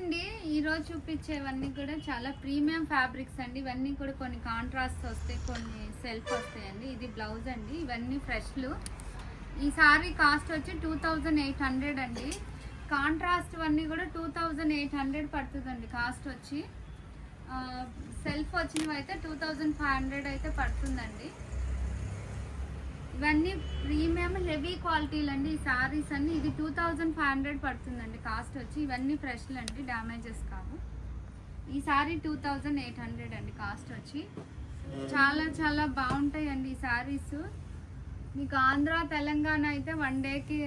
అండి ఈరోజు చూపించేవన్నీ కూడా చాలా ప్రీమియం ఫ్యాబ్రిక్స్ అండి. ఇవన్నీ కూడా కొన్ని కాంట్రాస్ట్ వస్తాయి, కొన్ని సెల్ఫ్ వస్తాయండి. ఇది బ్లౌజ్ అండి. ఇవన్నీ ఫ్రెష్లు. ఈ సారీ కాస్ట్ వచ్చి 2800 అండి. కాంట్రాస్ట్ అన్నీ కూడా 2800 పడుతుందండి కాస్ట్ వచ్చి. సెల్ఫ్ వచ్చినవి అయితే 2500 అయితే పడుతుందండి. ఇవన్నీ ప్రీమియం హెవీ క్వాలిటీలు అండి. ఈ సారీస్ అన్ని ఇది 2500 పడుతుందండి కాస్ట్ వచ్చి. ఇవన్నీ ఫ్రెష్లు అండి, డ్యామేజెస్ కావు. ఈ సారీ 2800 అండి కాస్ట్ వచ్చి. చాలా చాలా బాగుంటాయండి ఈ సారీస్. మీకు ఆంధ్ర తెలంగాణ అయితే 1 డేకి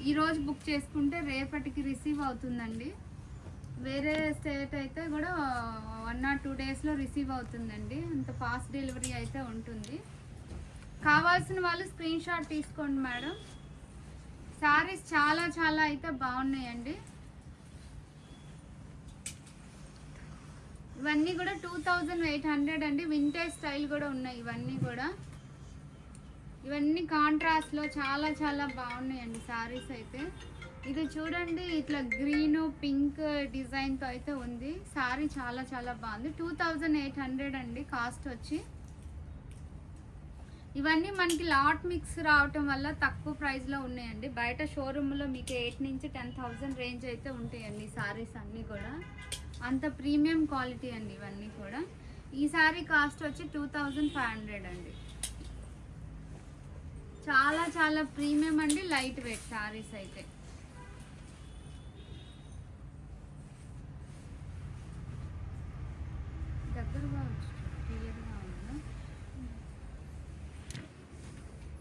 ఈరోజు బుక్ చేసుకుంటే రేపటికి రిసీవ్ అవుతుందండి. వేరే స్టేట్ అయితే కూడా 1 or 2 డేస్లో రిసీవ్ అవుతుందండి. అంత ఫాస్ట్ డెలివరీ అయితే ఉంటుంది. కావాల్సిన వాళ్ళు స్క్రీన్ షాట్ తీసుకోండి మేడం. సారీస్ చాలా చాలా అయితే బాగున్నాయండి. ఇవన్నీ కూడా 2800 అండి. వింటేజ్ స్టైల్ కూడా ఉన్నాయి ఇవన్నీ కూడా. ఇవన్నీ కాంట్రాస్ట్లో చాలా చాలా బాగున్నాయండి సారీస్ అయితే. ఇది చూడండి, ఇట్లా గ్రీన్ పింక్ డిజైన్తో అయితే ఉంది సారీ. చాలా చాలా బాగుంది. 2800 అండి కాస్ట్ వచ్చి. ఇవన్నీ మనకి లాట్ మిక్స్ రావటం వల్ల తక్కువ ప్రైస్లో ఉన్నాయండి. బయట షోరూంలో మీకు 8 నుంచి 10,000 రేంజ్ అయితే ఉంటాయండి ఈ సారీస్ అన్నీ కూడా. అంత ప్రీమియం క్వాలిటీ అండి ఇవన్నీ కూడా. ఈ సారీ కాస్ట్ వచ్చి 2500 అండి. చాలా చాలా ప్రీమియం అండి, లైట్ వెయిట్ సారీస్ అయితే. దగ్గరగా క్లియర్గా ఉంది.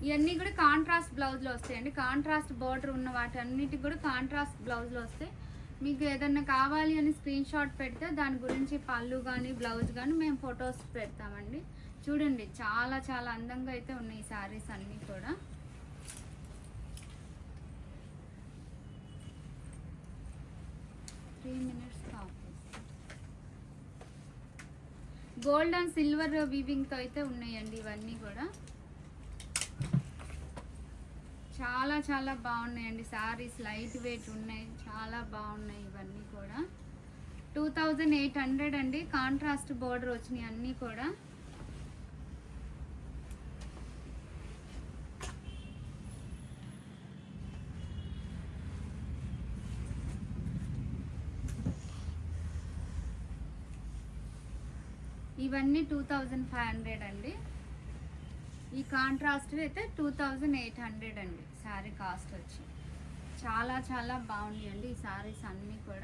ఇవన్నీ కూడా కాంట్రాస్ట్ బ్లౌజ్లో వస్తాయండి. కాంట్రాస్ట్ బార్డర్ ఉన్న వాటి అన్నిటికి కూడా కాంట్రాస్ట్ బ్లౌజ్లో వస్తాయి. మీకు ఏదన్నా కావాలి అని స్క్రీన్ షాట్ పెడితే దాని గురించి పళ్ళు కానీ బ్లౌజ్ కానీ మేము ఫొటోస్ పెడతామండి. చూడండి, చాలా చాలా అందంగా అయితే ఉన్నాయి ఈ శారీస్ అన్నీ కూడా. గోల్డ్ అండ్ సిల్వర్ వీవింగ్తో అయితే ఉన్నాయండి ఇవన్నీ కూడా. చాలా చాలా బాగున్నాయండి సారీస్. లైట్ వెయిట్ ఉన్నాయి, చాలా బాగున్నాయి ఇవన్నీ కూడా. 2800 అండి. కాంట్రాస్ట్ బోర్డర్ వచ్చినాయి అన్నీ కూడా. ఇవన్నీ 2500 అండి. ఈ కాంట్రాస్ట్ అయితే 2800 అండి సారీ కాస్ట్ వచ్చి. చాలా చాలా బాగున్నాయండి ఈ సారీస్ అన్నీ కూడా.